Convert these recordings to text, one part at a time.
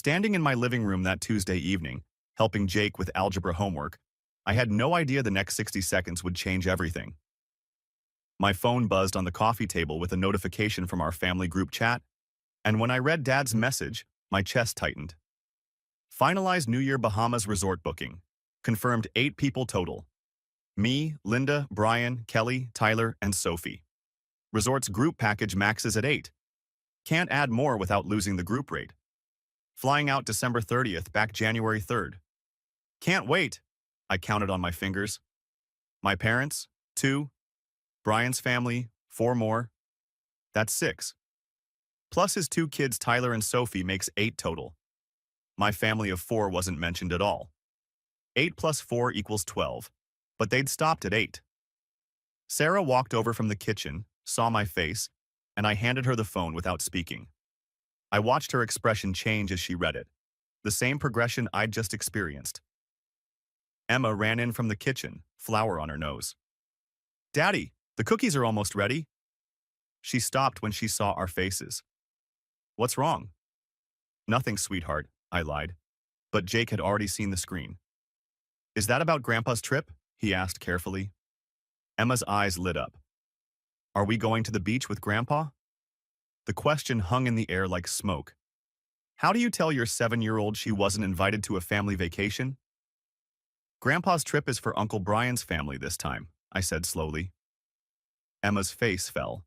Standing in my living room that Tuesday evening, helping Jake with algebra homework, I had no idea the next 60 seconds would change everything. My phone buzzed on the coffee table with a notification from our family group chat, and when I read Dad's message, my chest tightened. Finalized New Year Bahamas resort booking. Confirmed 8 people total. Me, Linda, Brian, Kelly, Tyler, and Sophie. Resort's group package maxes at 8. Can't add more without losing the group rate. Flying out December 30th, back January 3rd. Can't wait, I counted on my fingers. My parents, 2. Brian's family, 4 more. That's 6. Plus his 2 kids, Tyler and Sophie, makes 8 total. My family of 4 wasn't mentioned at all. 8 plus 4 equals 12, but they'd stopped at 8. Sarah walked over from the kitchen, saw my face, and I handed her the phone without speaking. I watched her expression change as she read it, the same progression I'd just experienced. Emma ran in from the kitchen, flour on her nose. "Daddy, the cookies are almost ready." She stopped when she saw our faces. "What's wrong?" "Nothing, sweetheart," I lied, but Jake had already seen the screen. "Is that about Grandpa's trip?" he asked carefully. Emma's eyes lit up. "Are we going to the beach with Grandpa?" The question hung in the air like smoke. How do you tell your 7-year-old she wasn't invited to a family vacation? "Grandpa's trip is for Uncle Brian's family this time," I said slowly. Emma's face fell.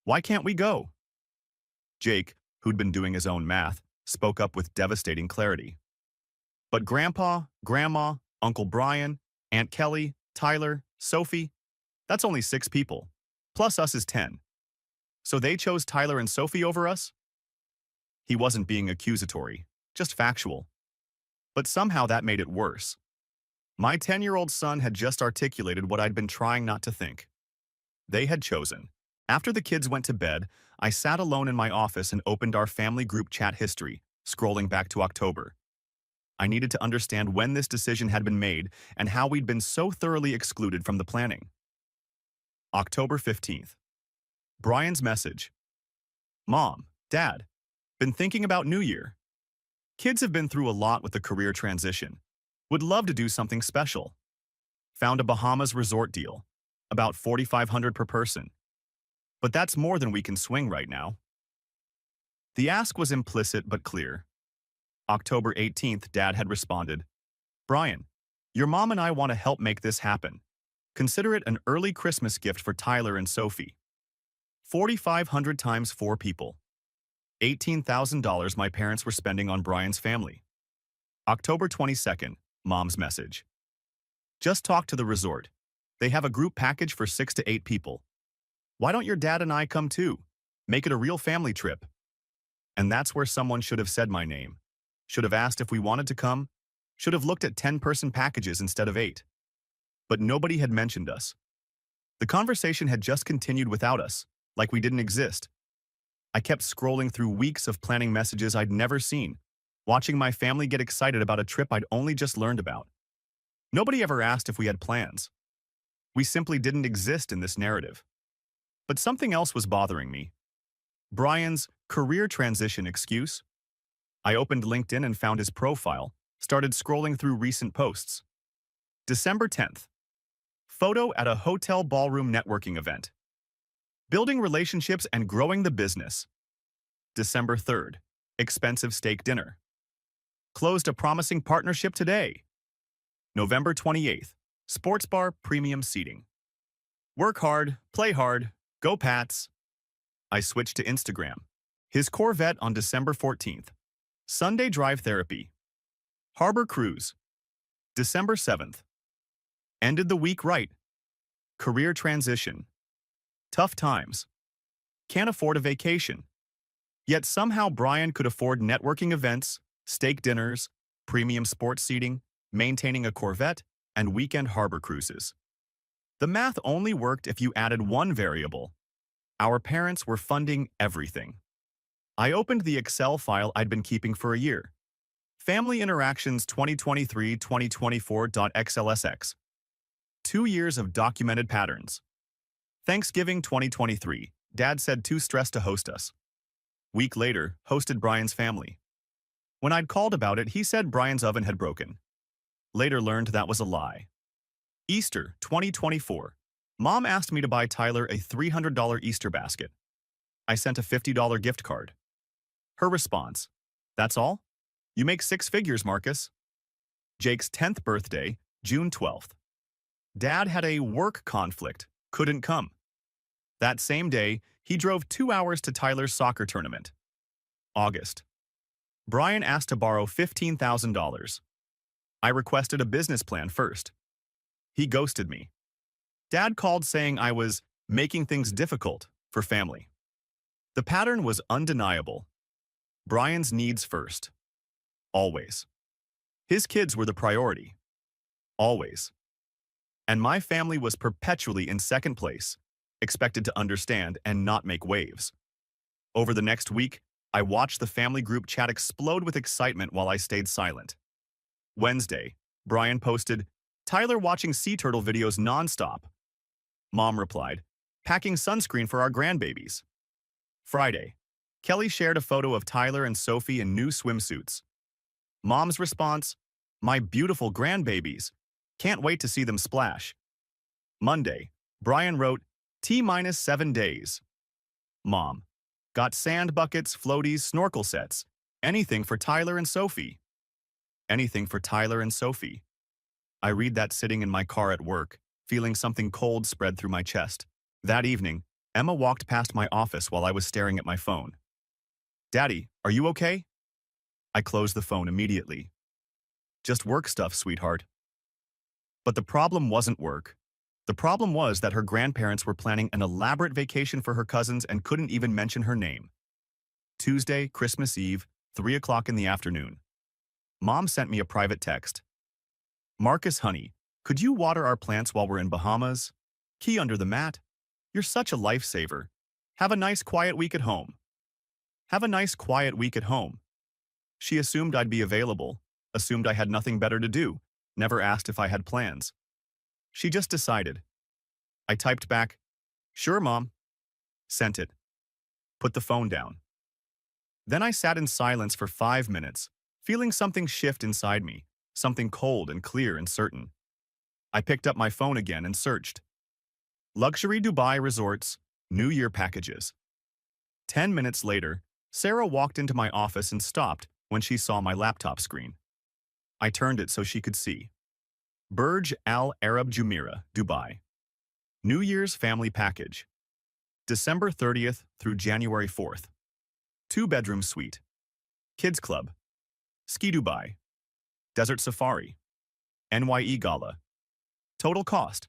"Why can't we go?" Jake, who'd been doing his own math, spoke up with devastating clarity. "But Grandpa, Grandma, Uncle Brian, Aunt Kelly, Tyler, Sophie, that's only 6 people. Plus us is 10. So they chose Tyler and Sophie over us?" He wasn't being accusatory, just factual. But somehow that made it worse. My 10-year-old son had just articulated what I'd been trying not to think. They had chosen. After the kids went to bed, I sat alone in my office and opened our family group chat history, scrolling back to October. I needed to understand when this decision had been made and how we'd been so thoroughly excluded from the planning. October 15th. Brian's message. "Mom, Dad, been thinking about New Year. Kids have been through a lot with the career transition. Would love to do something special. Found a Bahamas resort deal, about $4,500 per person. But that's more than we can swing right now." The ask was implicit but clear. October 18th, Dad had responded, "Brian, your mom and I want to help make this happen. Consider it an early Christmas gift for Tyler and Sophie. $4,500 times 4 people. $18,000 my parents were spending on Brian's family." October 22nd, Mom's message. "Just talked to the resort. They have a group package for 6 to 8 people. Why don't your dad and I come too? Make it a real family trip." And that's where someone should have said my name. Should have asked if we wanted to come. Should have looked at 10-person packages instead of 8. But nobody had mentioned us. The conversation had just continued without us, like we didn't exist. I kept scrolling through weeks of planning messages I'd never seen, watching my family get excited about a trip I'd only just learned about. Nobody ever asked if we had plans. We simply didn't exist in this narrative. But something else was bothering me. Brian's career transition excuse. I opened LinkedIn and found his profile, started scrolling through recent posts. December 10th. Photo at a hotel ballroom networking event. Building relationships and growing the business. December 3rd. Expensive steak dinner. Closed a promising partnership today. November 28th. Sports bar premium seating. Work hard, play hard, go Pats. I switched to Instagram. His Corvette on December 14th. Sunday drive therapy. Harbor cruise. December 7th. Ended the week right. Career transition. Tough times. Can't afford a vacation. Yet somehow Brian could afford networking events, steak dinners, premium sports seating, maintaining a Corvette, and weekend harbor cruises. The math only worked if you added one variable. Our parents were funding everything. I opened the Excel file I'd been keeping for a year. Family Interactions 2023-2024.xlsx. 2 years of documented patterns. Thanksgiving 2023. Dad said too stressed to host us. Week later, hosted Brian's family. When I'd called about it, he said Brian's oven had broken. Later learned that was a lie. Easter 2024. Mom asked me to buy Tyler a $300 Easter basket. I sent a $50 gift card. Her response: "That's all? You make six figures, Marcus." Jake's 10th birthday, June 12th. Dad had a work conflict, couldn't come. That same day, he drove 2 hours to Tyler's soccer tournament. August. Brian asked to borrow $15,000. I requested a business plan first. He ghosted me. Dad called saying I was making things difficult for family. The pattern was undeniable. Brian's needs first. Always. His kids were the priority. Always. And my family was perpetually in second place, expected to understand and not make waves. Over the next week, I watched the family group chat explode with excitement while I stayed silent. Wednesday, Brian posted, "Tyler watching sea turtle videos nonstop." Mom replied, "Packing sunscreen for our grandbabies." Friday, Qley shared a photo of Tyler and Sophie in new swimsuits. Mom's response: "My beautiful grandbabies. Can't wait to see them splash." Monday, Brian wrote, "T-7 days. Mom, got sand buckets, floaties, snorkel sets. Anything for Tyler and Sophie." Anything for Tyler and Sophie. I read that sitting in my car at work, feeling something cold spread through my chest. That evening, Emma walked past my office while I was staring at my phone. "Daddy, are you okay?" I closed the phone immediately. "Just work stuff, sweetheart." But the problem wasn't work. The problem was that her grandparents were planning an elaborate vacation for her cousins and couldn't even mention her name. Tuesday, Christmas Eve, 3 o'clock in the afternoon. Mom sent me a private text. "Marcus, honey, could you water our plants while we're in Bahamas? Key under the mat? You're such a lifesaver. Have a nice quiet week at home." Have a nice quiet week at home. She assumed I'd be available, assumed I had nothing better to do, never asked if I had plans. She just decided. I typed back, "Sure, Mom." Sent it. Put the phone down. Then I sat in silence for 5 minutes, feeling something shift inside me, something cold and clear and certain. I picked up my phone again and searched. Luxury Dubai resorts, New Year packages. 10 minutes later, Sarah walked into my office and stopped when she saw my laptop screen. I turned it so she could see. Burj Al Arab Jumeirah, Dubai. New Year's family package. December 30th through January 4th. 2-bedroom suite. Kids Club. Ski Dubai. Desert Safari. NYE Gala. Total cost: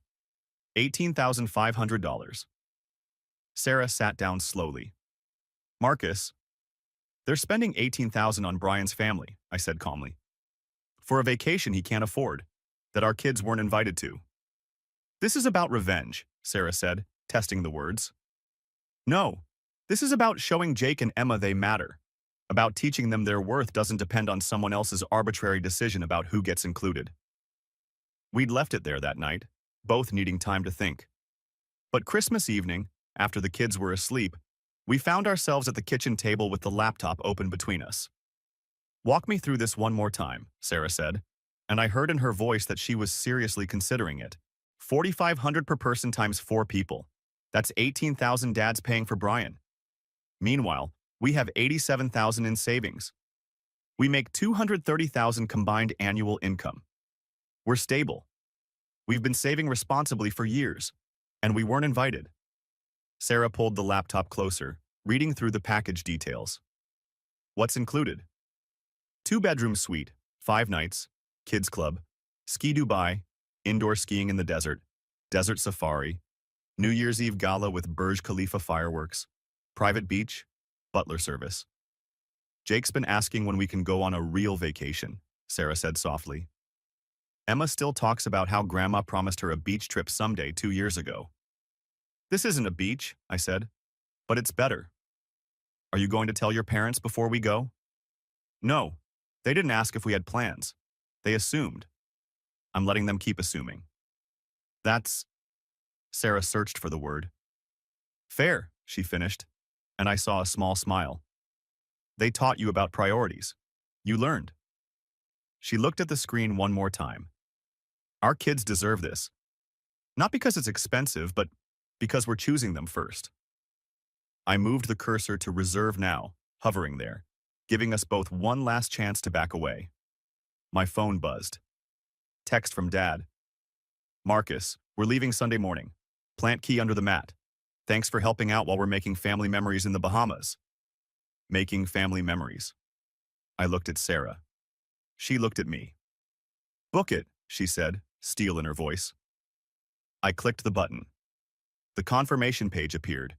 $18,500. Sarah sat down slowly. "Marcus, they're spending $18,000 on Brian's family," I said calmly. "For a vacation he can't afford, that our kids weren't invited to." "This is about revenge," Sarah said, testing the words. "No, this is about showing Jake and Emma they matter, about teaching them their worth doesn't depend on someone else's arbitrary decision about who gets included." We'd left it there that night, both needing time to think. But Christmas evening, after the kids were asleep, we found ourselves at the kitchen table with the laptop open between us. "Walk me through this one more time," Sarah said, and I heard in her voice that she was seriously considering it. $4,500 per person times 4 people. That's $18,000 Dad's paying for Brian. Meanwhile, we have $87,000 in savings. We make $230,000 combined annual income. We're stable. We've been saving responsibly for years, and we weren't invited. Sarah pulled the laptop closer, reading through the package details. What's included? 2-bedroom suite, 5 nights, Kids Club, Ski Dubai, indoor skiing in the desert, Desert Safari, New Year's Eve Gala with Burj Khalifa fireworks, private beach, butler service. "Jake's been asking when we can go on a real vacation," Sarah said softly. "Emma still talks about how Grandma promised her a beach trip someday 2 years ago." "This isn't a beach," I said, "but it's better." "Are you going to tell your parents before we go?" "No, they didn't ask if we had plans. They assumed. I'm letting them keep assuming." "That's..." Sarah searched for the word. "Fair," she finished, and I saw a small smile. "They taught you about priorities. You learned. She looked at the screen one more time. Our kids deserve this. Not because it's expensive, but because we're choosing them first. I moved the cursor to reserve now, hovering there, giving us both one last chance to back away. My phone buzzed. Text from Dad. Marcus, we're leaving Sunday morning. Plant key under the mat. Thanks for helping out while we're making family memories in the Bahamas. Making family memories. I looked at Sarah. She looked at me. Book it, she said, steel in her voice. I clicked the button. The confirmation page appeared.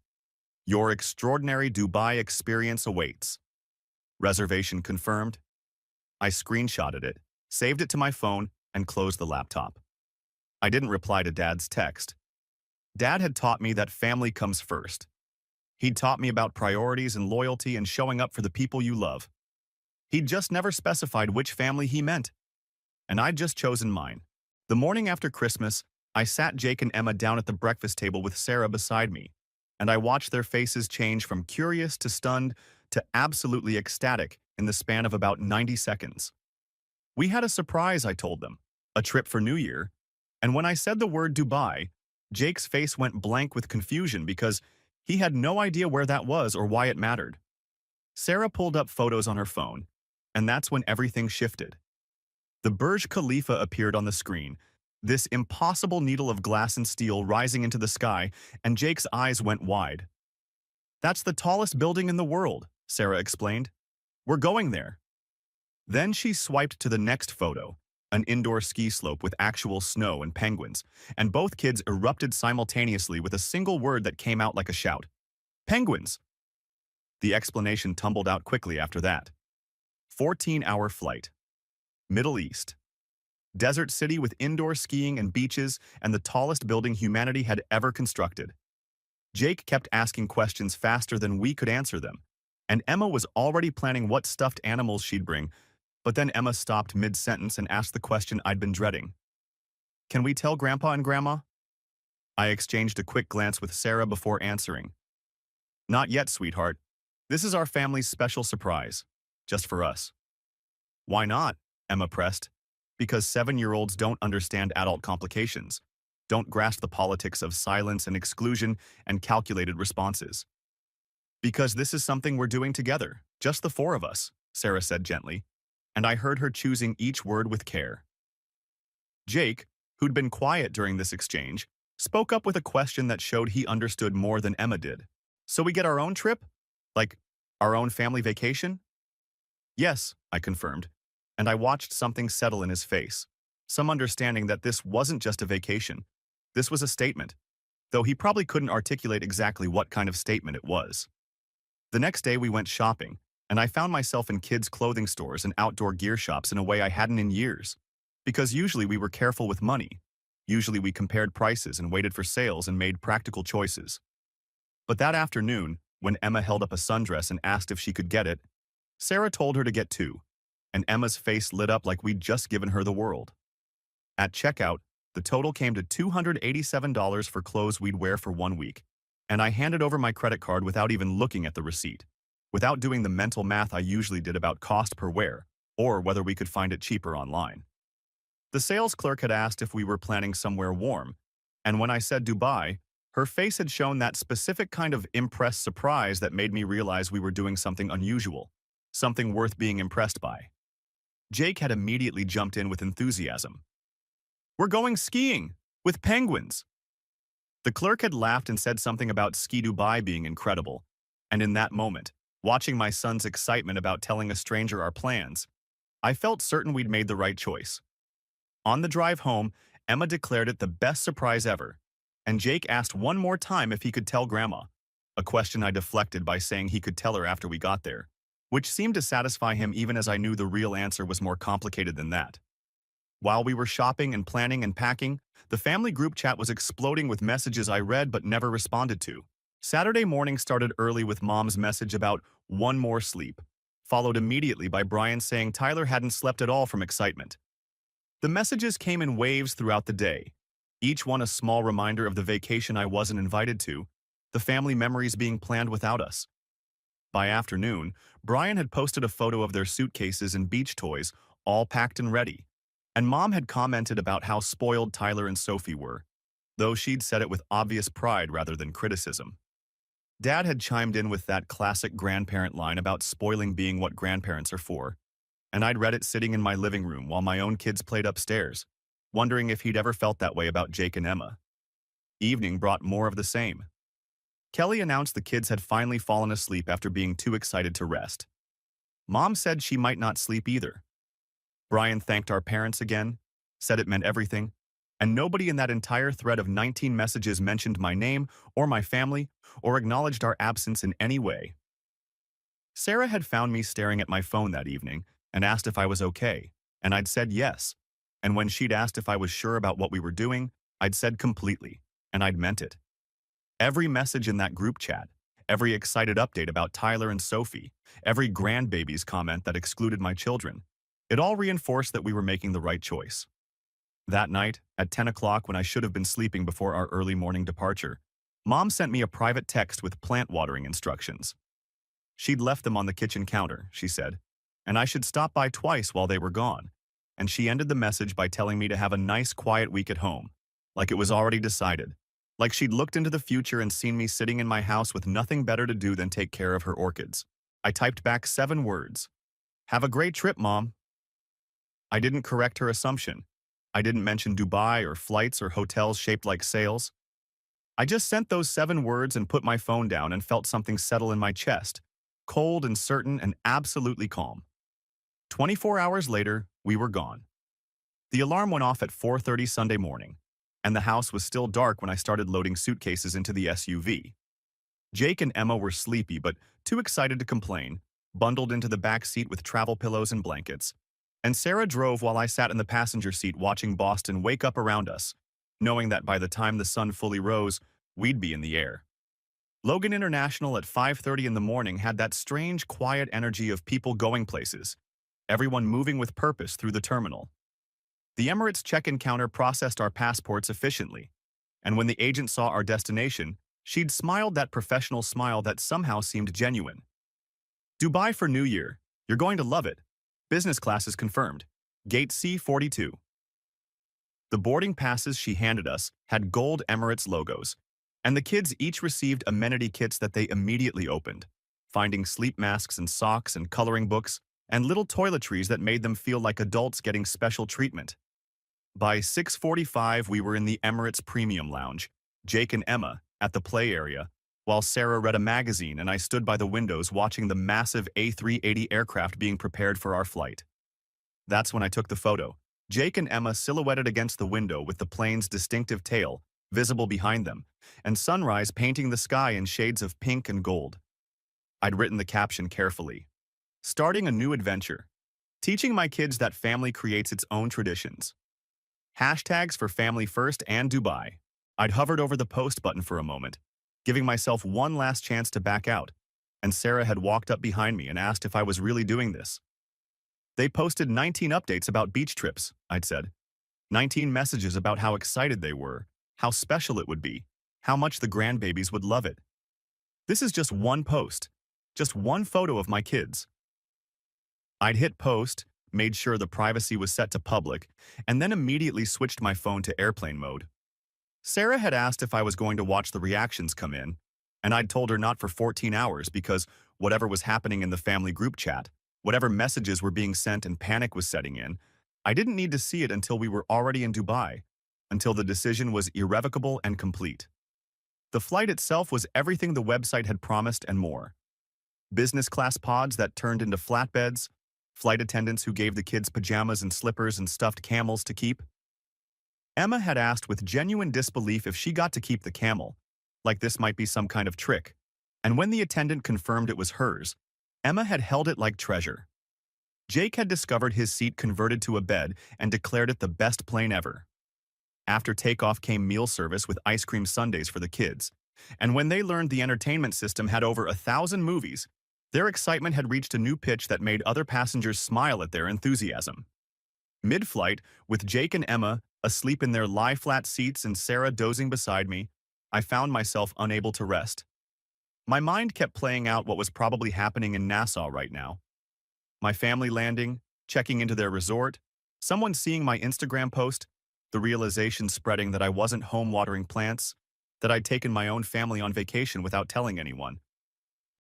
Your extraordinary Dubai experience awaits. Reservation confirmed. I screenshotted it, saved it to my phone, and closed the laptop. I didn't reply to Dad's text. Dad had taught me that family comes first. He'd taught me about priorities and loyalty and showing up for the people you love. He'd just never specified which family he meant. And I'd just chosen mine. The morning after Christmas, I sat Jake and Emma down at the breakfast table with Sarah beside me, and I watched their faces change from curious to stunned to absolutely ecstatic in the span of about 90 seconds. We had a surprise, I told them, a trip for New Year, and when I said the word Dubai, Jake's face went blank with confusion because he had no idea where that was or why it mattered. Sarah pulled up photos on her phone, and that's when everything shifted. The Burj Khalifa appeared on the screen, this impossible needle of glass and steel rising into the sky, and Jake's eyes went wide. That's the tallest building in the world, Sarah explained. We're going there. Then she swiped to the next photo, an indoor ski slope with actual snow and penguins, and both kids erupted simultaneously with a single word that came out like a shout. Penguins! The explanation tumbled out quickly after that. 14-hour flight. Middle East. Desert city with indoor skiing and beaches and the tallest building humanity had ever constructed. Jake kept asking questions faster than we could answer them, and Emma was already planning what stuffed animals she'd bring, but then Emma stopped mid-sentence and asked the question I'd been dreading. Can we tell Grandpa and Grandma? I exchanged a quick glance with Sarah before answering. Not yet, sweetheart. This is our family's special surprise, just for us. Why not? Emma pressed. Because 7-year-olds don't understand adult complications, don't grasp the politics of silence and exclusion and calculated responses. Because this is something we're doing together, just the four of us, Sarah said gently, and I heard her choosing each word with care. Jake, who'd been quiet during this exchange, spoke up with a question that showed he understood more than Emma did. So we get our own trip? Like, our own family vacation? Yes, I confirmed, and I watched something settle in his face, some understanding that this wasn't just a vacation. This was a statement, though he probably couldn't articulate exactly what kind of statement it was. The next day we went shopping, and I found myself in kids' clothing stores and outdoor gear shops in a way I hadn't in years. Because usually we were careful with money. Usually we compared prices and waited for sales and made practical choices. But that afternoon, when Emma held up a sundress and asked if she could get it, Sarah told her to get two, and Emma's face lit up like we'd just given her the world. At checkout, the total came to $287 for clothes we'd wear for 1 week, and I handed over my credit card without even looking at the receipt, without doing the mental math I usually did about cost per wear, or whether we could find it cheaper online. The sales clerk had asked if we were planning somewhere warm, and when I said Dubai, her face had shown that specific kind of impressed surprise that made me realize we were doing something unusual, something worth being impressed by. Jake had immediately jumped in with enthusiasm. We're going skiing, with penguins. The clerk had laughed and said something about Ski Dubai being incredible, and in that moment, watching my son's excitement about telling a stranger our plans, I felt certain we'd made the right choice. On the drive home, Emma declared it the best surprise ever, and Jake asked one more time if he could tell Grandma, a question I deflected by saying he could tell her after we got there, which seemed to satisfy him even as I knew the real answer was more complicated than that. While we were shopping and planning and packing, the family group chat was exploding with messages I read but never responded to. Saturday morning started early with Mom's message about one more sleep, followed immediately by Brian saying Tyler hadn't slept at all from excitement. The messages came in waves throughout the day, each one a small reminder of the vacation I wasn't invited to, the family memories being planned without us. By afternoon, Brian had posted a photo of their suitcases and beach toys, all packed and ready. And Mom had commented about how spoiled Tyler and Sophie were, though she'd said it with obvious pride rather than criticism. Dad had chimed in with that classic grandparent line about spoiling being what grandparents are for, and I'd read it sitting in my living room while my own kids played upstairs, wondering if he'd ever felt that way about Jake and Emma. Evening brought more of the same. Qley announced the kids had finally fallen asleep after being too excited to rest. Mom said she might not sleep either. Brian thanked our parents again, said it meant everything, and nobody in that entire thread of 19 messages mentioned my name or my family or acknowledged our absence in any way. Sarah had found me staring at my phone that evening and asked if I was okay, and I'd said yes. And when she'd asked if I was sure about what we were doing, I'd said completely, and I'd meant it. Every message in that group chat, every excited update about Tyler and Sophie, every grandbaby's comment that excluded my children, it all reinforced that we were making the right choice. That night, at 10 o'clock when I should have been sleeping before our early morning departure, Mom sent me a private text with plant watering instructions. She'd left them on the kitchen counter, she said, and I should stop by twice while they were gone. And she ended the message by telling me to have a nice quiet week at home, like it was already decided, like she'd looked into the future and seen me sitting in my house with nothing better to do than take care of her orchids. I typed back 7 words. Have a great trip, Mom. I didn't correct her assumption. I didn't mention Dubai or flights or hotels shaped like sails. I just sent those 7 words and put my phone down and felt something settle in my chest, cold and certain and absolutely calm. 24 hours later, we were gone. The alarm went off at 4:30 Sunday morning, and the house was still dark when I started loading suitcases into the SUV. Jake and Emma were sleepy but too excited to complain, bundled into the back seat with travel pillows and blankets, and Sarah drove while I sat in the passenger seat watching Boston wake up around us, knowing that by the time the sun fully rose, we'd be in the air. Logan International at 5:30 in the morning had that strange, quiet energy of people going places, everyone moving with purpose through the terminal. The Emirates check-in counter processed our passports efficiently, and when the agent saw our destination, she'd smiled that professional smile that somehow seemed genuine. Dubai for New Year. You're going to love it. Business class is confirmed. Gate C42. The boarding passes she handed us had gold Emirates logos, and the kids each received amenity kits that they immediately opened, finding sleep masks and socks and coloring books and little toiletries that made them feel like adults getting special treatment. By 6:45, we were in the Emirates Premium Lounge, Jake and Emma at the play area, while Sarah read a magazine and I stood by the windows watching the massive A380 aircraft being prepared for our flight. That's when I took the photo, Jake and Emma silhouetted against the window with the plane's distinctive tail visible behind them, and sunrise painting the sky in shades of pink and gold. I'd written the caption carefully. Starting a new adventure. Teaching my kids that family creates its own traditions. Hashtags for Family First and Dubai. I'd hovered over the post button for a moment, giving myself one last chance to back out, and Sarah had walked up behind me and asked if I was really doing this. They posted 19 updates about beach trips, I'd said. 19 messages about how excited they were, how special it would be, how much the grandbabies would love it. This is just one post, just one photo of my kids. I'd hit post, made sure the privacy was set to public, and then immediately switched my phone to airplane mode. Sarah had asked if I was going to watch the reactions come in, and I'd told her not for 14 hours because whatever was happening in the family group chat, whatever messages were being sent and panic was setting in, I didn't need to see it until we were already in Dubai, until the decision was irrevocable and complete. The flight itself was everything the website had promised and more. Business class pods that turned into flatbeds, flight attendants who gave the kids pajamas and slippers and stuffed camels to keep. Emma had asked with genuine disbelief if she got to keep the camel, like this might be some kind of trick, and when the attendant confirmed it was hers, Emma had held it like treasure. Jake had discovered his seat converted to a bed and declared it the best plane ever. After takeoff came meal service with ice cream sundaes for the kids, and when they learned the entertainment system had over 1,000 movies, their excitement had reached a new pitch that made other passengers smile at their enthusiasm. Mid-flight, with Jake and Emma asleep in their lie-flat seats and Sarah dozing beside me, I found myself unable to rest. My mind kept playing out what was probably happening in Nassau right now. My family landing, checking into their resort, someone seeing my Instagram post, the realization spreading that I wasn't home watering plants, that I'd taken my own family on vacation without telling anyone.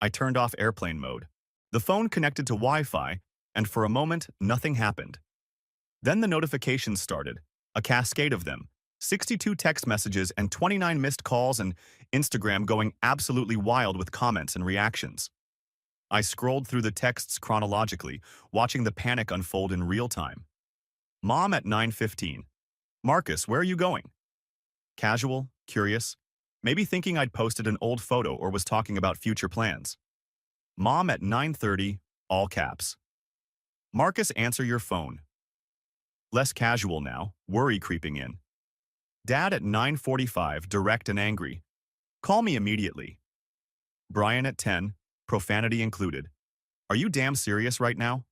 I turned off airplane mode. The phone connected to Wi-Fi, and for a moment, nothing happened. Then the notifications started, a cascade of them, 62 text messages and 29 missed calls, and Instagram going absolutely wild with comments and reactions. I scrolled through the texts chronologically, watching the panic unfold in real time. Mom at 9:15. Marcus, where are you going? Casual, curious, maybe thinking I'd posted an old photo or was talking about future plans. Mom at 9:30, all caps. Marcus, answer your phone. Less casual now, worry creeping in. Dad at 9:45, direct and angry. Call me immediately. Brian at 10, profanity included. Are you damn serious right now?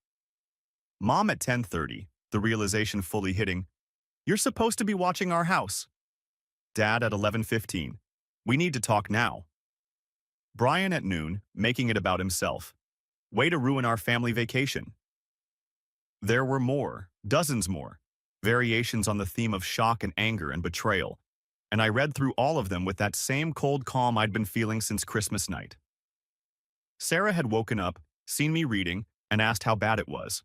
Mom at 10:30, the realization fully hitting. You're supposed to be watching our house. Dad at 11:15. We need to talk now. Brian at noon, making it about himself. Way to ruin our family vacation. There were more, dozens more, variations on the theme of shock and anger and betrayal, and I read through all of them with that same cold calm I'd been feeling since Christmas night. Sarah had woken up, seen me reading, and asked how bad it was.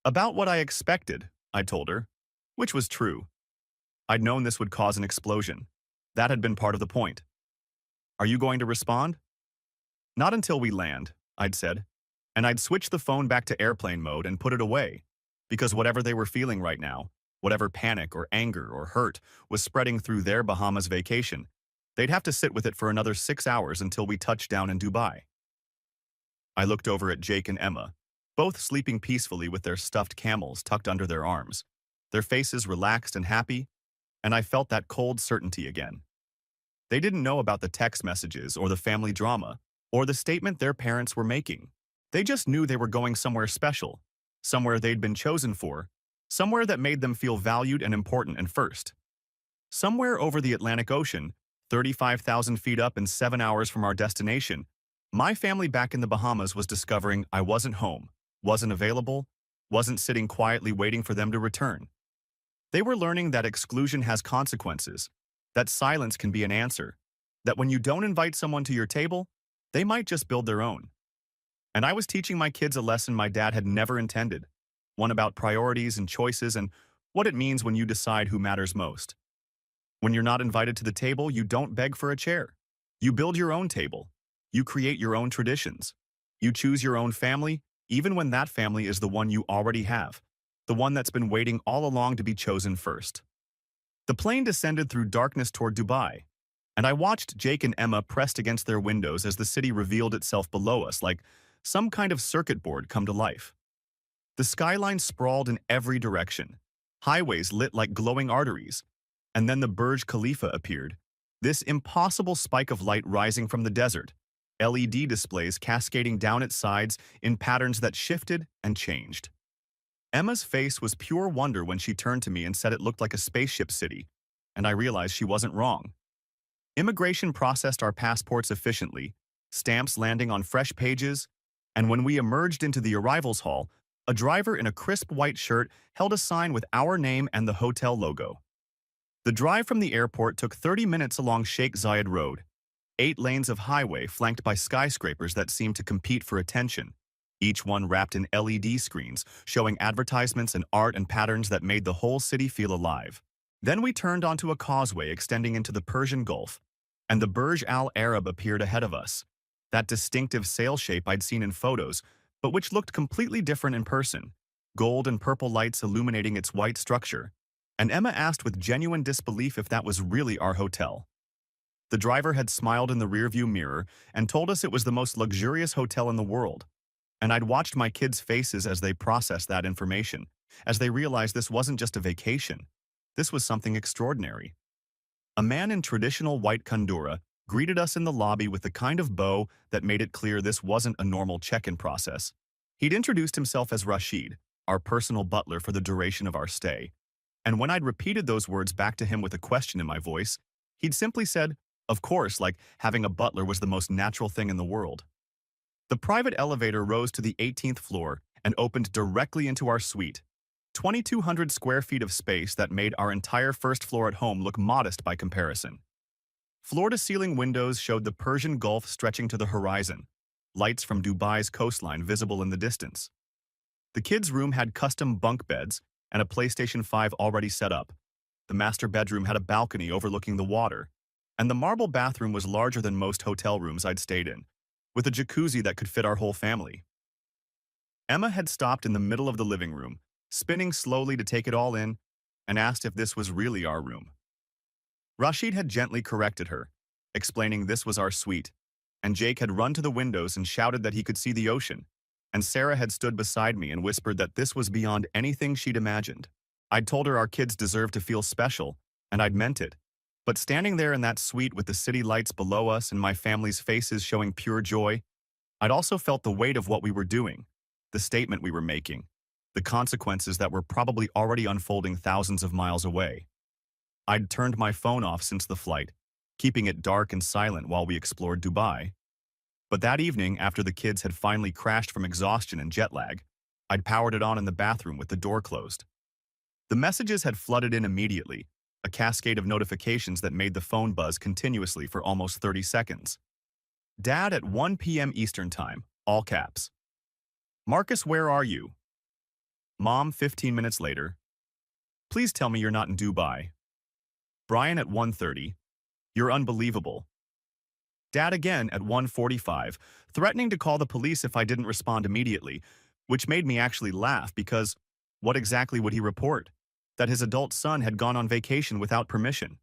About what I expected, I told her, which was true. I'd known this would cause an explosion. That had been part of the point. Are you going to respond? Not until we land, I'd said, and I'd switch the phone back to airplane mode and put it away, because whatever they were feeling right now, whatever panic or anger or hurt was spreading through their Bahamas vacation, they'd have to sit with it for another 6 hours until we touched down in Dubai. I looked over at Jake and Emma, both sleeping peacefully with their stuffed camels tucked under their arms, their faces relaxed and happy, and I felt that cold certainty again. They didn't know about the text messages or the family drama or the statement their parents were making. They just knew they were going somewhere special, somewhere they'd been chosen for, somewhere that made them feel valued and important and first. Somewhere over the Atlantic Ocean, 35,000 feet up and 7 hours from our destination, my family back in the Bahamas was discovering I wasn't home, wasn't available, wasn't sitting quietly waiting for them to return. They were learning that exclusion has consequences, that silence can be an answer, that when you don't invite someone to your table, they might just build their own. And I was teaching my kids a lesson my dad had never intended, one about priorities and choices and what it means when you decide who matters most. When you're not invited to the table, you don't beg for a chair. You build your own table. You create your own traditions. You choose your own family, even when that family is the one you already have, the one that's been waiting all along to be chosen first. The plane descended through darkness toward Dubai, and I watched Jake and Emma pressed against their windows as the city revealed itself below us like some kind of circuit board come to life. The skyline sprawled in every direction, highways lit like glowing arteries, and then the Burj Khalifa appeared, this impossible spike of light rising from the desert, LED displays cascading down its sides in patterns that shifted and changed. Emma's face was pure wonder when she turned to me and said it looked like a spaceship city, and I realized she wasn't wrong. Immigration processed our passports efficiently, stamps landing on fresh pages, and when we emerged into the arrivals hall, a driver in a crisp white shirt held a sign with our name and the hotel logo. The drive from the airport took 30 minutes along Sheikh Zayed Road, 8 lanes of highway flanked by skyscrapers that seemed to compete for attention, each one wrapped in LED screens showing advertisements and art and patterns that made the whole city feel alive. Then we turned onto a causeway extending into the Persian Gulf, and the Burj Al Arab appeared ahead of us, that distinctive sail shape I'd seen in photos, but which looked completely different in person, gold and purple lights illuminating its white structure, and Emma asked with genuine disbelief if that was really our hotel. The driver had smiled in the rearview mirror and told us it was the most luxurious hotel in the world, and I'd watched my kids' faces as they processed that information, as they realized this wasn't just a vacation. This was something extraordinary. A man in traditional white kandura greeted us in the lobby with the kind of bow that made it clear this wasn't a normal check-in process. He'd introduced himself as Rashid, our personal butler for the duration of our stay, and when I'd repeated those words back to him with a question in my voice, he'd simply said, Of course, like having a butler was the most natural thing in the world. The private elevator rose to the 18th floor and opened directly into our suite. 2,200 square feet of space that made our entire first floor at home look modest by comparison. Floor-to-ceiling windows showed the Persian Gulf stretching to the horizon, lights from Dubai's coastline visible in the distance. The kids' room had custom bunk beds and a PlayStation 5 already set up. The master bedroom had a balcony overlooking the water, and the marble bathroom was larger than most hotel rooms I'd stayed in, with a jacuzzi that could fit our whole family. Emma had stopped in the middle of the living room, spinning slowly to take it all in, and asked if this was really our room. Rashid had gently corrected her, explaining this was our suite, and Jake had run to the windows and shouted that he could see the ocean, and Sarah had stood beside me and whispered that this was beyond anything she'd imagined. I'd told her our kids deserved to feel special, and I'd meant it. But standing there in that suite with the city lights below us and my family's faces showing pure joy, I'd also felt the weight of what we were doing, the statement we were making, the consequences that were probably already unfolding thousands of miles away. I'd turned my phone off since the flight, keeping it dark and silent while we explored Dubai. But that evening, after the kids had finally crashed from exhaustion and jet lag, I'd powered it on in the bathroom with the door closed. The messages had flooded in immediately, a cascade of notifications that made the phone buzz continuously for almost 30 seconds. Dad at 1 p.m. Eastern Time, all caps. Marcus, where are you? Mom, 15 minutes later. Please tell me you're not in Dubai. Brian at 1:30. You're unbelievable. Dad again at 1:45, threatening to call the police if I didn't respond immediately, which made me actually laugh because what exactly would he report? That his adult son had gone on vacation without permission.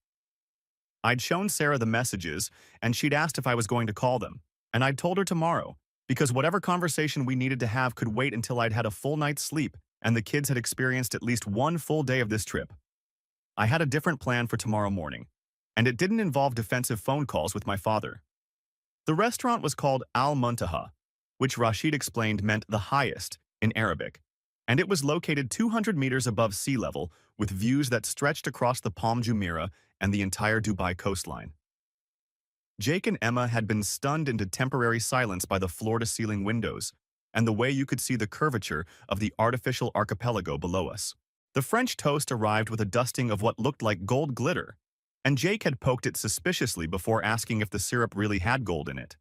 I'd shown Sarah the messages, and she'd asked if I was going to call them, and I'd told her tomorrow, because whatever conversation we needed to have could wait until I'd had a full night's sleep and the kids had experienced at least one full day of this trip. I had a different plan for tomorrow morning, and it didn't involve defensive phone calls with my father. The restaurant was called Al-Muntaha, which Rashid explained meant the highest in Arabic, and it was located 200 meters above sea level with views that stretched across the Palm Jumeirah and the entire Dubai coastline. Jake and Emma had been stunned into temporary silence by the floor-to-ceiling windows and the way you could see the curvature of the artificial archipelago below us. The French toast arrived with a dusting of what looked like gold glitter, and Jake had poked it suspiciously before asking if the syrup really had gold in it.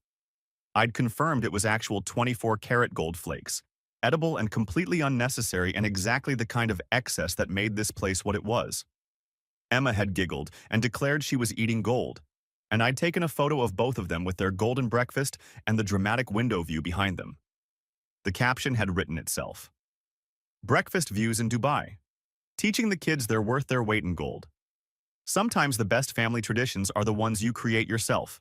I'd confirmed it was actual 24-karat gold flakes, edible and completely unnecessary and exactly the kind of excess that made this place what it was. Emma had giggled and declared she was eating gold, and I'd taken a photo of both of them with their golden breakfast and the dramatic window view behind them. The caption had written itself. Breakfast views in Dubai. Teaching the kids they're worth their weight in gold. Sometimes the best family traditions are the ones you create yourself.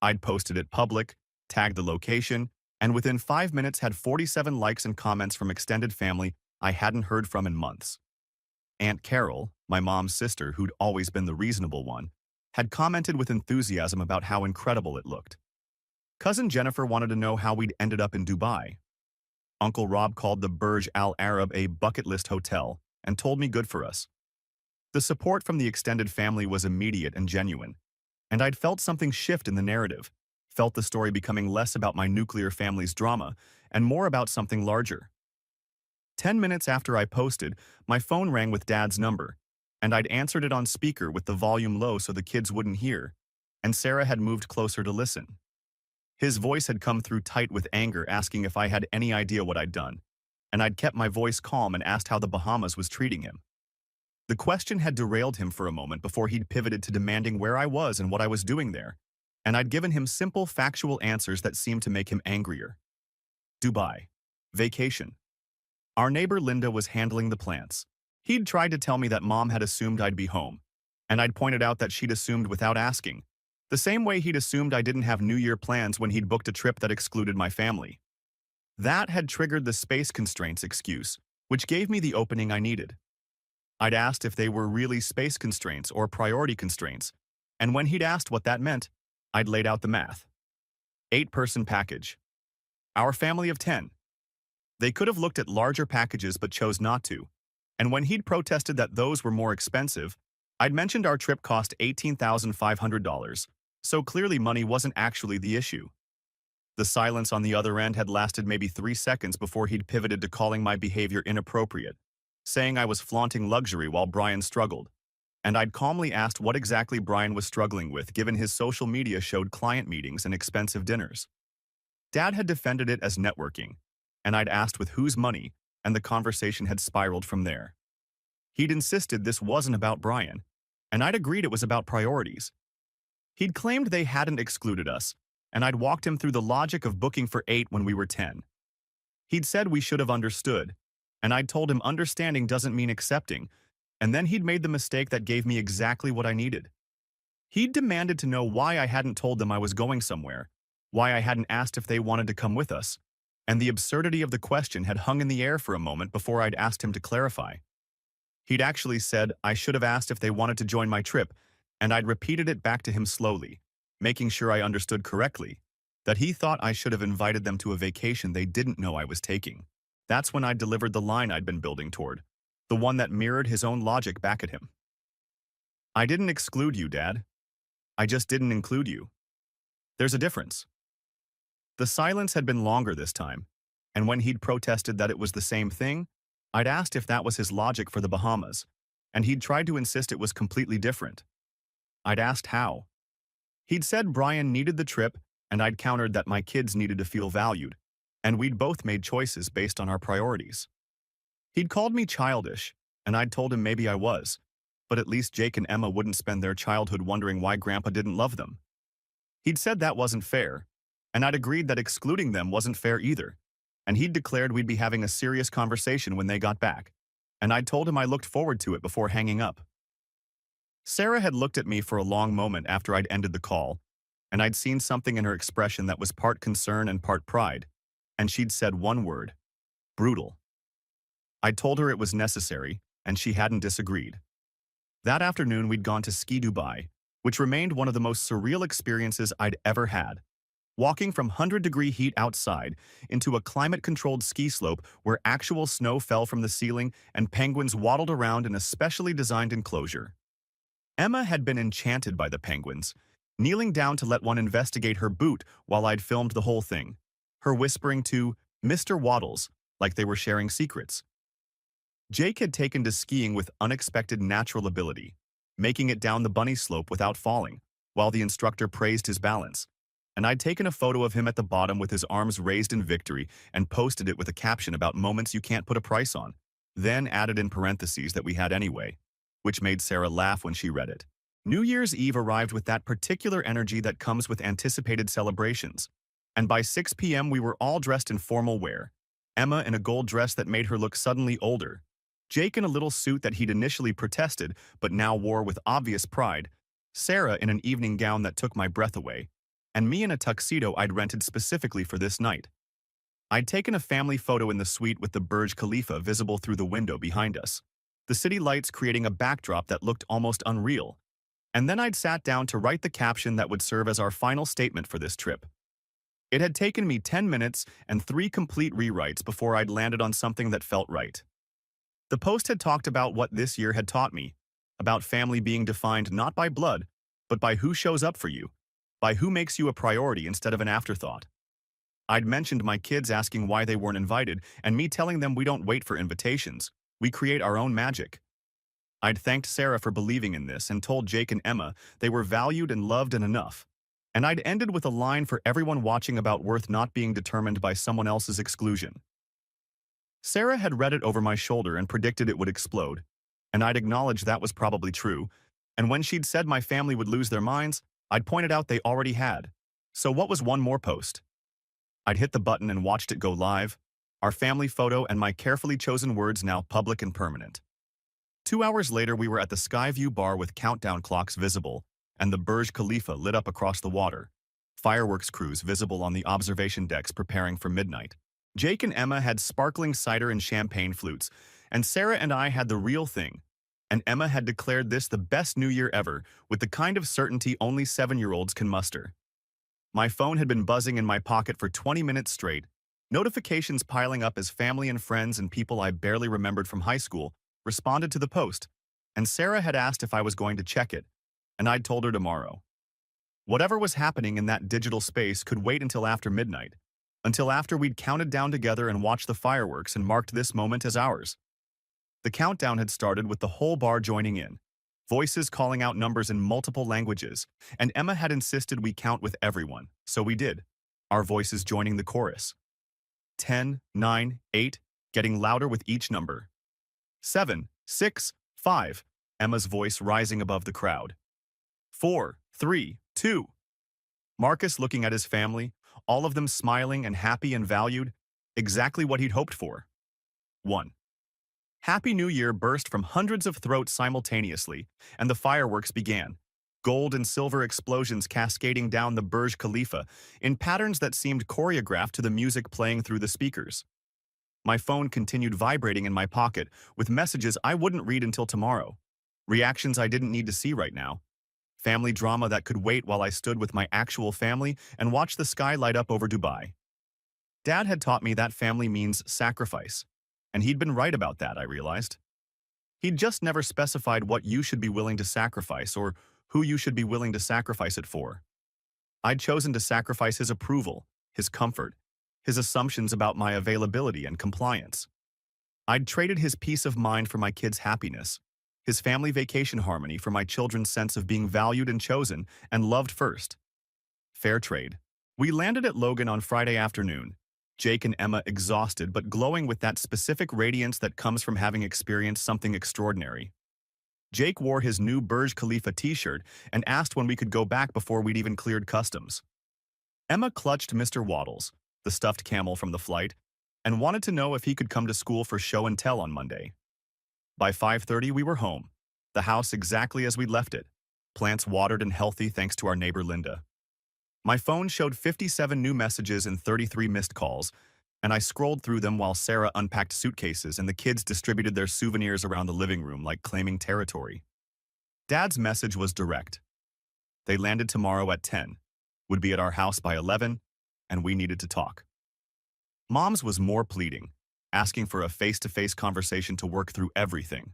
I'd posted it public, tagged the location, and within 5 minutes had 47 likes and comments from extended family I hadn't heard from in months. Aunt Carol, my mom's sister who'd always been the reasonable one, had commented with enthusiasm about how incredible it looked. Cousin Jennifer wanted to know how we'd ended up in Dubai. Uncle Rob called the Burj Al Arab a bucket list hotel and told me good for us. The support from the extended family was immediate and genuine, and I'd felt something shift in the narrative, felt the story becoming less about my nuclear family's drama and more about something larger. 10 minutes after I posted, my phone rang with Dad's number, and I'd answered it on speaker with the volume low so the kids wouldn't hear, and Sarah had moved closer to listen. His voice had come through tight with anger, asking if I had any idea what I'd done, and I'd kept my voice calm and asked how the Bahamas was treating him. The question had derailed him for a moment before he'd pivoted to demanding where I was and what I was doing there, and I'd given him simple, factual answers that seemed to make him angrier. Dubai. Vacation. Our neighbor Linda was handling the plants. He'd tried to tell me that Mom had assumed I'd be home, and I'd pointed out that she'd assumed without asking, the same way he'd assumed I didn't have New Year plans when he'd booked a trip that excluded my family. That had triggered the space constraints excuse, which gave me the opening I needed. I'd asked if they were really space constraints or priority constraints, and when he'd asked what that meant, I'd laid out the math. 8-person package. Our family of 10. They could have looked at larger packages but chose not to, and when he'd protested that those were more expensive, I'd mentioned our trip cost $18,500, so clearly money wasn't actually the issue. The silence on the other end had lasted maybe 3 seconds before he'd pivoted to calling my behavior inappropriate, saying I was flaunting luxury while Brian struggled. And I'd calmly asked what exactly Brian was struggling with given his social media showed client meetings and expensive dinners. Dad had defended it as networking, and I'd asked with whose money, and the conversation had spiraled from there. He'd insisted this wasn't about Brian, and I'd agreed it was about priorities. He'd claimed they hadn't excluded us, and I'd walked him through the logic of booking for 8 when we were 10. He'd said we should have understood, and I'd told him understanding doesn't mean accepting, and then he'd made the mistake that gave me exactly what I needed. He'd demanded to know why I hadn't told them I was going somewhere, why I hadn't asked if they wanted to come with us, and the absurdity of the question had hung in the air for a moment before I'd asked him to clarify. He'd actually said I should have asked if they wanted to join my trip, and I'd repeated it back to him slowly, making sure I understood correctly, that he thought I should have invited them to a vacation they didn't know I was taking. That's when I delivered the line I'd been building toward, the one that mirrored his own logic back at him. I didn't exclude you, Dad. I just didn't include you. There's a difference. The silence had been longer this time, and when he'd protested that it was the same thing, I'd asked if that was his logic for the Bahamas, and he'd tried to insist it was completely different. I'd asked how. He'd said Brian needed the trip, and I'd countered that my kids needed to feel valued, and we'd both made choices based on our priorities. He'd called me childish, and I'd told him maybe I was, but at least Jake and Emma wouldn't spend their childhood wondering why Grandpa didn't love them. He'd said that wasn't fair, and I'd agreed that excluding them wasn't fair either, and he'd declared we'd be having a serious conversation when they got back, and I'd told him I looked forward to it before hanging up. Sarah had looked at me for a long moment after I'd ended the call, and I'd seen something in her expression that was part concern and part pride, and she'd said one word: brutal. I'd told her it was necessary, and she hadn't disagreed. That afternoon we'd gone to Ski Dubai, which remained one of the most surreal experiences I'd ever had. Walking from 100-degree heat outside into a climate-controlled ski slope where actual snow fell from the ceiling and penguins waddled around in a specially designed enclosure. Emma had been enchanted by the penguins, kneeling down to let one investigate her boot while I'd filmed the whole thing, her whispering to Mr. Waddles like they were sharing secrets. Jake had taken to skiing with unexpected natural ability, making it down the bunny slope without falling, while the instructor praised his balance. And I'd taken a photo of him at the bottom with his arms raised in victory and posted it with a caption about moments you can't put a price on, then added in parentheses that we had anyway, which made Sarah laugh when she read it. New Year's Eve arrived with that particular energy that comes with anticipated celebrations, and by 6 p.m. we were all dressed in formal wear, Emma in a gold dress that made her look suddenly older, Jake in a little suit that he'd initially protested but now wore with obvious pride, Sarah in an evening gown that took my breath away, and me in a tuxedo I'd rented specifically for this night. I'd taken a family photo in the suite with the Burj Khalifa visible through the window behind us, the city lights creating a backdrop that looked almost unreal, and then I'd sat down to write the caption that would serve as our final statement for this trip. It had taken me 10 minutes and 3 complete rewrites before I'd landed on something that felt right. The post had talked about what this year had taught me, about family being defined not by blood, but by who shows up for you, by who makes you a priority instead of an afterthought. I'd mentioned my kids asking why they weren't invited, and me telling them we don't wait for invitations, we create our own magic. I'd thanked Sarah for believing in this and told Jake and Emma they were valued and loved and enough. And I'd ended with a line for everyone watching about worth not being determined by someone else's exclusion. Sarah had read it over my shoulder and predicted it would explode, and I'd acknowledged that was probably true, and when she'd said my family would lose their minds, I'd pointed out they already had. So what was one more post? I'd hit the button and watched it go live, our family photo and my carefully chosen words now public and permanent. 2 hours later we were at the Skyview bar with countdown clocks visible, and the Burj Khalifa lit up across the water, fireworks crews visible on the observation decks preparing for midnight. Jake and Emma had sparkling cider and champagne flutes, and Sarah and I had the real thing, and Emma had declared this the best New Year ever, with the kind of certainty only 7-year-olds can muster. My phone had been buzzing in my pocket for 20 minutes straight, notifications piling up as family and friends and people I barely remembered from high school responded to the post, and Sarah had asked if I was going to check it, and I'd told her tomorrow. Whatever was happening in that digital space could wait until after midnight, until after we'd counted down together and watched the fireworks and marked this moment as ours. The countdown had started with the whole bar joining in, voices calling out numbers in multiple languages, and Emma had insisted we count with everyone, so we did, our voices joining the chorus. 10, 9, 8, getting louder with each number. 7, 6, 5, Emma's voice rising above the crowd. 4, 3, 2. Marcus looking at his family, all of them smiling and happy and valued, exactly what he'd hoped for. 1. Happy New Year burst from hundreds of throats simultaneously, and the fireworks began, gold and silver explosions cascading down the Burj Khalifa in patterns that seemed choreographed to the music playing through the speakers. My phone continued vibrating in my pocket with messages I wouldn't read until tomorrow, reactions I didn't need to see right now, family drama that could wait while I stood with my actual family and watched the sky light up over Dubai. Dad had taught me that family means sacrifice, and he'd been right about that, I realized. He'd just never specified what you should be willing to sacrifice or who you should be willing to sacrifice it for. I'd chosen to sacrifice his approval, his comfort, his assumptions about my availability and compliance. I'd traded his peace of mind for my kids' happiness, his family vacation harmony for my children's sense of being valued and chosen and loved first. Fair trade. We landed at Logan on Friday afternoon, Jake and Emma exhausted but glowing with that specific radiance that comes from having experienced something extraordinary. Jake wore his new Burj Khalifa t-shirt and asked when we could go back before we'd even cleared customs. Emma clutched Mr. Waddles, the stuffed camel from the flight, and wanted to know if he could come to school for show and tell on Monday. By 5:30 we were home, the house exactly as we'd left it, plants watered and healthy thanks to our neighbor Linda. My phone showed 57 new messages and 33 missed calls, and I scrolled through them while Sarah unpacked suitcases and the kids distributed their souvenirs around the living room like claiming territory. Dad's message was direct. They landed tomorrow at 10, would be at our house by 11, and we needed to talk. Mom's was more pleading, asking for a face-to-face conversation to work through everything.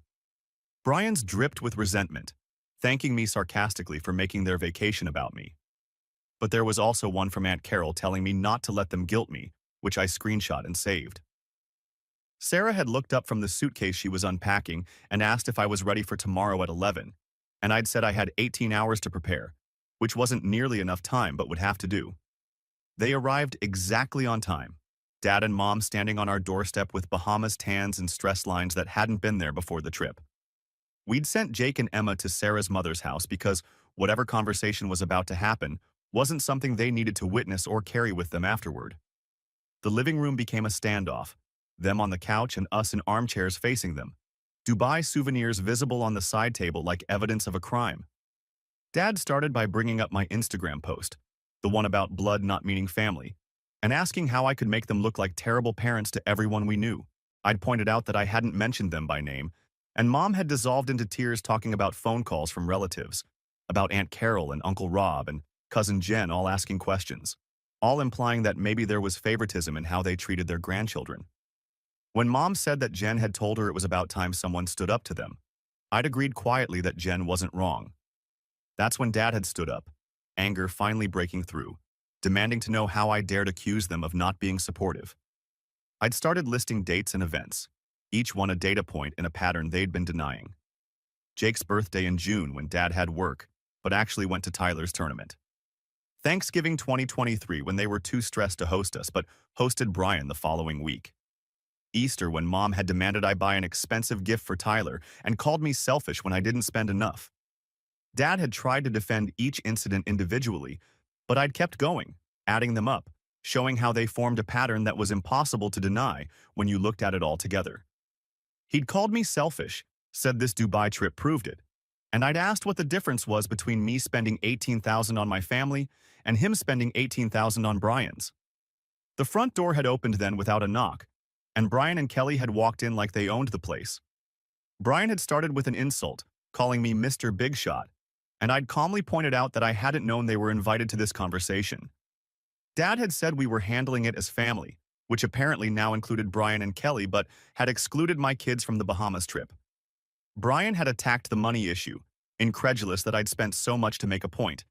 Brian's dripped with resentment, thanking me sarcastically for making their vacation about me. But there was also one from Aunt Carol telling me not to let them guilt me, which I screenshot and saved. Sarah had looked up from the suitcase she was unpacking and asked if I was ready for tomorrow at 11, and I'd said I had 18 hours to prepare, which wasn't nearly enough time but would have to do. They arrived exactly on time, Dad and Mom standing on our doorstep with Bahamas tans and stress lines that hadn't been there before the trip. We'd sent Jake and Emma to Sarah's mother's house because whatever conversation was about to happen wasn't something they needed to witness or carry with them afterward. The living room became a standoff, them on the couch and us in armchairs facing them, Dubai souvenirs visible on the side table like evidence of a crime. Dad started by bringing up my Instagram post, the one about blood not meaning family, and asking how I could make them look like terrible parents to everyone we knew. I'd pointed out that I hadn't mentioned them by name, and Mom had dissolved into tears talking about phone calls from relatives, about Aunt Carol and Uncle Rob and Cousin Jen all asking questions, all implying that maybe there was favoritism in how they treated their grandchildren. When Mom said that Jen had told her it was about time someone stood up to them, I'd agreed quietly that Jen wasn't wrong. That's when Dad had stood up, anger finally breaking through, demanding to know how I dared accuse them of not being supportive. I'd started listing dates and events, each one a data point in a pattern they'd been denying. Jake's birthday in June when Dad had work, but actually went to Tyler's tournament. Thanksgiving 2023 when they were too stressed to host us, but hosted Brian the following week. Easter when Mom had demanded I buy an expensive gift for Tyler and called me selfish when I didn't spend enough. Dad had tried to defend each incident individually, but I'd kept going, adding them up, showing how they formed a pattern that was impossible to deny when you looked at it all together. He'd called me selfish, said this Dubai trip proved it, and I'd asked what the difference was between me spending $18,000 on my family and him spending $18,000 on Brian's. The front door had opened then without a knock, and Brian and Qley had walked in like they owned the place. Brian had started with an insult, calling me Mr. Big Shot, and I'd calmly pointed out that I hadn't known they were invited to this conversation. Dad had said we were handling it as family, which apparently now included Brian and Qley but had excluded my kids from the Bahamas trip. Brian had attacked the money issue, incredulous that I'd spent so much to make a point,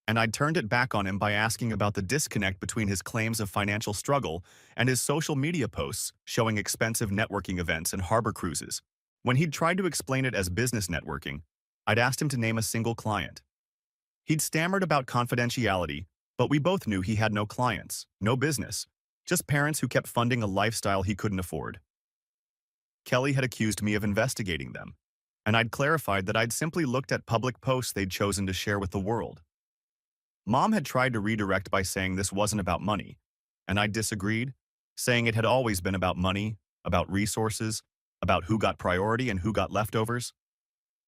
and I'd turned it back on him by asking about the disconnect between his claims of financial struggle and his social media posts showing expensive networking events and harbor cruises. When he'd tried to explain it as business networking, I'd asked him to name a single client. He'd stammered about confidentiality, but we both knew he had no clients, no business, just parents who kept funding a lifestyle he couldn't afford. Qley had accused me of investigating them, and I'd clarified that I'd simply looked at public posts they'd chosen to share with the world. Mom had tried to redirect by saying this wasn't about money, and I disagreed, saying it had always been about money, about resources, about who got priority and who got leftovers.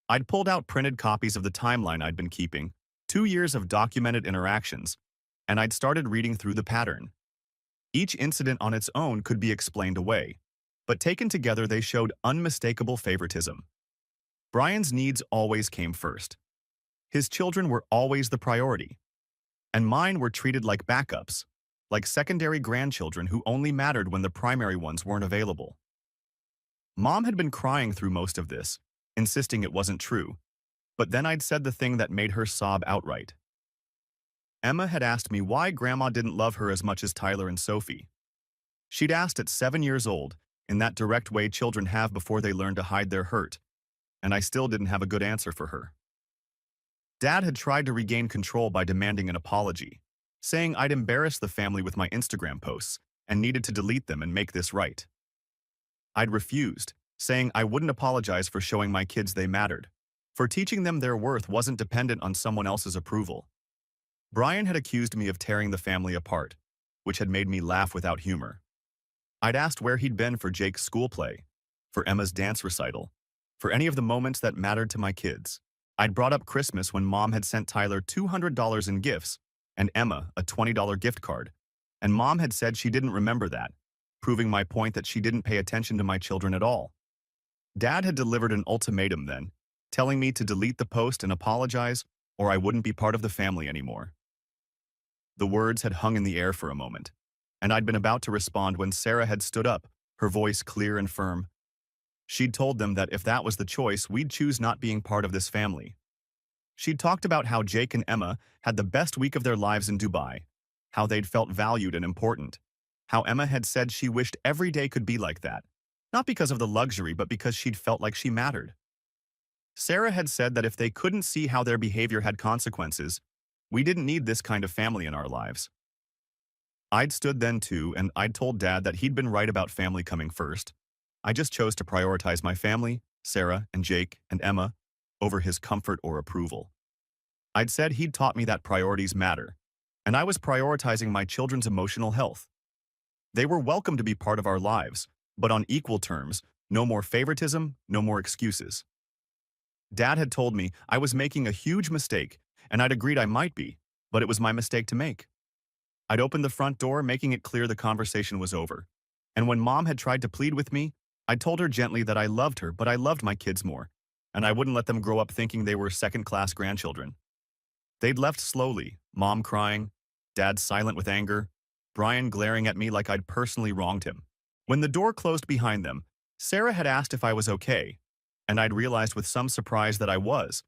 I'd pulled out printed copies of the timeline I'd been keeping, 2 years of documented interactions, and I'd started reading through the pattern. Each incident on its own could be explained away, but taken together they showed unmistakable favoritism. Brian's needs always came first. His children were always the priority, and mine were treated like backups, like secondary grandchildren who only mattered when the primary ones weren't available. Mom had been crying through most of this, insisting it wasn't true, but then I'd said the thing that made her sob outright. Emma had asked me why Grandma didn't love her as much as Tyler and Sophie. She'd asked at 7 years old, in that direct way children have before they learn to hide their hurt, and I still didn't have a good answer for her. Dad had tried to regain control by demanding an apology, saying I'd embarrassed the family with my Instagram posts and needed to delete them and make this right. I'd refused, saying I wouldn't apologize for showing my kids they mattered, for teaching them their worth wasn't dependent on someone else's approval. Brian had accused me of tearing the family apart, which had made me laugh without humor. I'd asked where he'd been for Jake's school play, for Emma's dance recital, for any of the moments that mattered to my kids. I'd brought up Christmas when Mom had sent Tyler $200 in gifts and Emma a $20 gift card, and Mom had said she didn't remember that, proving my point that she didn't pay attention to my children at all. Dad had delivered an ultimatum then, telling me to delete the post and apologize, or I wouldn't be part of the family anymore. The words had hung in the air for a moment, and I'd been about to respond when Sarah had stood up, her voice clear and firm. She'd told them that if that was the choice, we'd choose not being part of this family. She'd talked about how Jake and Emma had the best week of their lives in Dubai, how they'd felt valued and important, how Emma had said she wished every day could be like that, not because of the luxury but because she'd felt like she mattered. Sarah had said that if they couldn't see how their behavior had consequences, we didn't need this kind of family in our lives. I'd stood then too, and I'd told Dad that he'd been right about family coming first. I just chose to prioritize my family, Sarah and Jake and Emma, over his comfort or approval. I'd said he'd taught me that priorities matter, and I was prioritizing my children's emotional health. They were welcome to be part of our lives, but on equal terms, no more favoritism, no more excuses. Dad had told me I was making a huge mistake, and I'd agreed I might be, but it was my mistake to make. I'd opened the front door, making it clear the conversation was over. And when Mom had tried to plead with me, I told her gently that I loved her, but I loved my kids more, and I wouldn't let them grow up thinking they were second-class grandchildren. They'd left slowly, Mom crying, Dad silent with anger, Brian glaring at me like I'd personally wronged him. When the door closed behind them, Sarah had asked if I was okay, and I'd realized with some surprise that I was,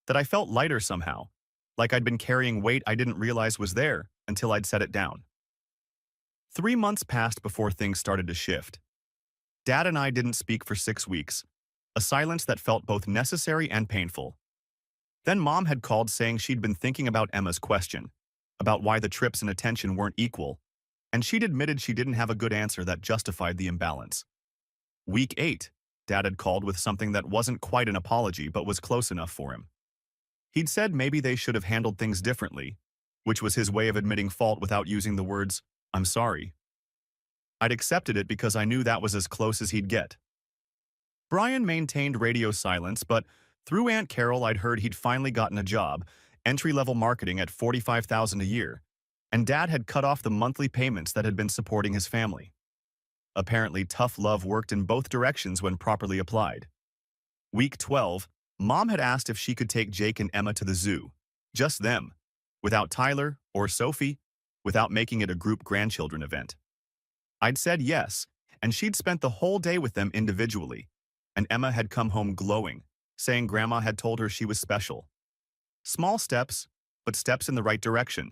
that I felt lighter somehow, like I'd been carrying weight I didn't realize was there until I'd set it down. 3 months passed before things started to shift. Dad and I didn't speak for 6 weeks, a silence that felt both necessary and painful. Then Mom had called saying she'd been thinking about Emma's question, about why the trips and attention weren't equal, and she'd admitted she didn't have a good answer that justified the imbalance. Week 8, Dad had called with something that wasn't quite an apology but was close enough for him. He'd said maybe they should have handled things differently, which was his way of admitting fault without using the words, "I'm sorry." I'd accepted it because I knew that was as close as he'd get. Brian maintained radio silence, but through Aunt Carol I'd heard he'd finally gotten a job, entry-level marketing at $45,000 a year, and Dad had cut off the monthly payments that had been supporting his family. Apparently, tough love worked in both directions when properly applied. Week 12, Mom had asked if she could take Jake and Emma to the zoo, just them, without Tyler or Sophie, without making it a group grandchildren event. I'd said yes, and she'd spent the whole day with them individually, and Emma had come home glowing, saying Grandma had told her she was special. Small steps, but steps in the right direction.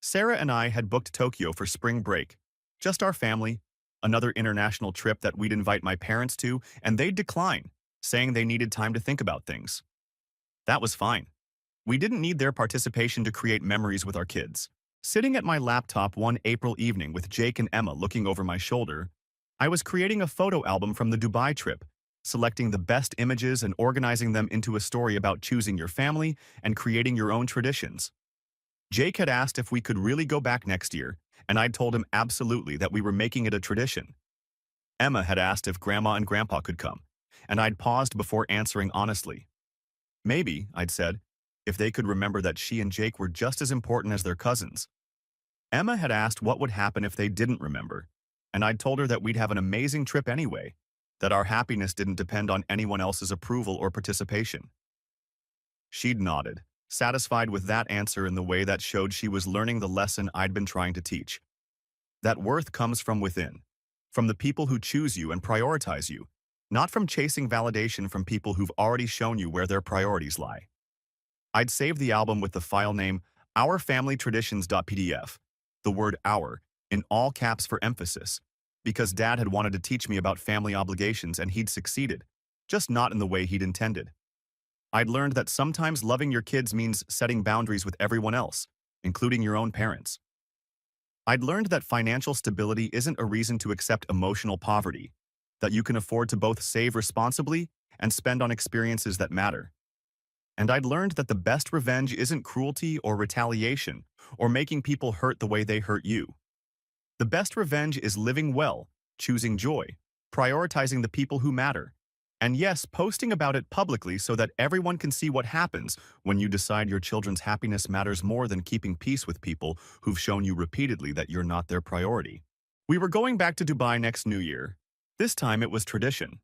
Sarah and I had booked Tokyo for spring break. Just our family, another international trip that we'd invite my parents to, and they'd decline, saying they needed time to think about things. That was fine. We didn't need their participation to create memories with our kids. Sitting at my laptop one April evening with Jake and Emma looking over my shoulder, I was creating a photo album from the Dubai trip, selecting the best images and organizing them into a story about choosing your family and creating your own traditions. Jake had asked if we could really go back next year, and I'd told him absolutely that we were making it a tradition. Emma had asked if Grandma and Grandpa could come, and I'd paused before answering honestly. Maybe, I'd said, if they could remember that she and Jake were just as important as their cousins. Emma had asked what would happen if they didn't remember, and I'd told her that we'd have an amazing trip anyway, that our happiness didn't depend on anyone else's approval or participation. She'd nodded, satisfied with that answer in the way that showed she was learning the lesson I'd been trying to teach. That worth comes from within, from the people who choose you and prioritize you, not from chasing validation from people who've already shown you where their priorities lie. I'd saved the album with the file name ourfamilytraditions.pdf, the word our, in all caps for emphasis, because Dad had wanted to teach me about family obligations and he'd succeeded, just not in the way he'd intended. I'd learned that sometimes loving your kids means setting boundaries with everyone else, including your own parents. I'd learned that financial stability isn't a reason to accept emotional poverty, that you can afford to both save responsibly and spend on experiences that matter. And I'd learned that the best revenge isn't cruelty or retaliation or making people hurt the way they hurt you. The best revenge is living well, choosing joy, prioritizing the people who matter, and yes, posting about it publicly so that everyone can see what happens when you decide your children's happiness matters more than keeping peace with people who've shown you repeatedly that you're not their priority. We were going back to Dubai next New Year. This time it was tradition.